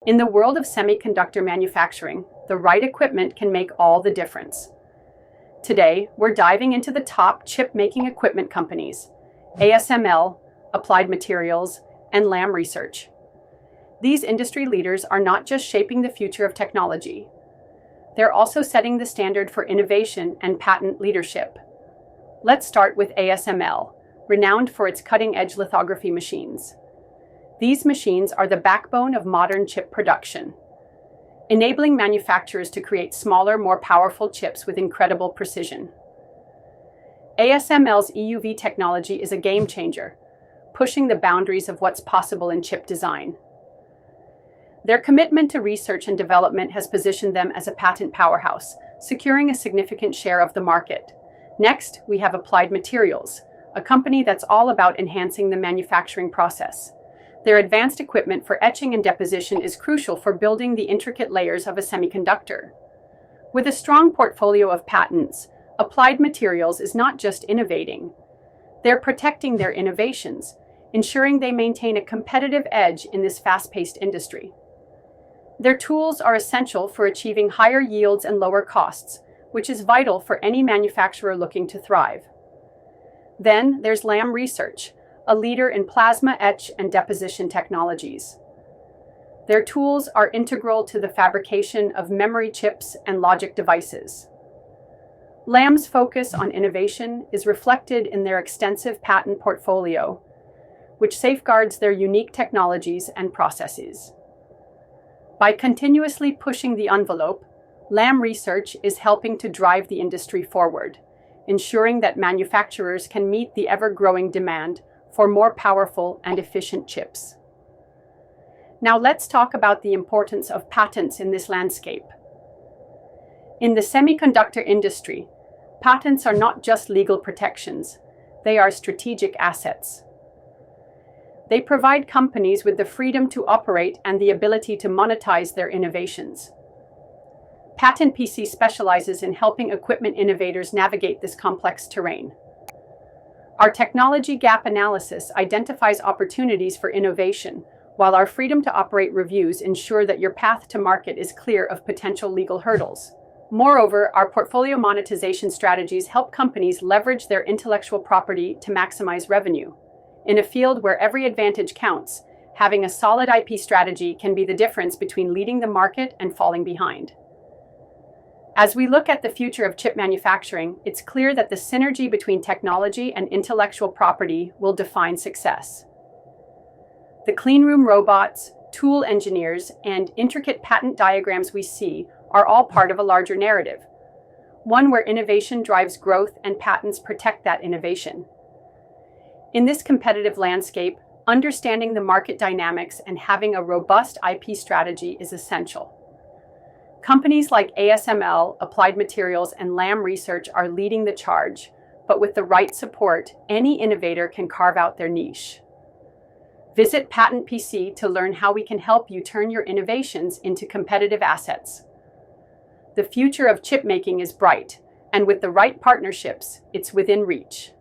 In the world of semiconductor manufacturing, the right equipment can make all the difference. Today, we're diving into the top chip-making equipment companies, ASML, Applied Materials, and Lam Research. These industry leaders are not just shaping the future of technology. They're also setting the standard for innovation and patent leadership. Let's start with ASML, renowned for its cutting-edge lithography machines. These machines are the backbone of modern chip production, enabling manufacturers to create smaller, more powerful chips with incredible precision. ASML's EUV technology is a game changer, pushing the boundaries of what's possible in chip design. Their commitment to research and development has positioned them as a patent powerhouse, securing a significant share of the market. Next, we have Applied Materials, a company that's all about enhancing the manufacturing process. Their advanced equipment for etching and deposition is crucial for building the intricate layers of a semiconductor. With a strong portfolio of patents, Applied Materials is not just innovating. They're protecting their innovations, ensuring they maintain a competitive edge in this fast-paced industry. Their tools are essential for achieving higher yields and lower costs, which is vital for any manufacturer looking to thrive. Then there's Lam Research, a leader in plasma etch and deposition technologies. Their tools are integral to the fabrication of memory chips and logic devices. Lam's focus on innovation is reflected in their extensive patent portfolio, which safeguards their unique technologies and processes. By continuously pushing the envelope, Lam Research is helping to drive the industry forward, ensuring that manufacturers can meet the ever-growing demand for more powerful and efficient chips. Now let's talk about the importance of patents in this landscape. In the semiconductor industry, patents are not just legal protections, they are strategic assets. They provide companies with the freedom to operate and the ability to monetize their innovations. Patent PC specializes in helping equipment innovators navigate this complex terrain. Our technology gap analysis identifies opportunities for innovation, while our freedom to operate reviews ensure that your path to market is clear of potential legal hurdles. Moreover, our portfolio monetization strategies help companies leverage their intellectual property to maximize revenue. In a field where every advantage counts, having a solid IP strategy can be the difference between leading the market and falling behind. As we look at the future of chip manufacturing, it's clear that the synergy between technology and intellectual property will define success. The cleanroom robots, tool engineers, and intricate patent diagrams we see are all part of a larger narrative, one where innovation drives growth and patents protect that innovation. In this competitive landscape, understanding the market dynamics and having a robust IP strategy is essential. Companies like ASML, Applied Materials, and Lam Research are leading the charge, but with the right support, any innovator can carve out their niche. Visit Patent PC to learn how we can help you turn your innovations into competitive assets. The future of chip making is bright, and with the right partnerships, it's within reach.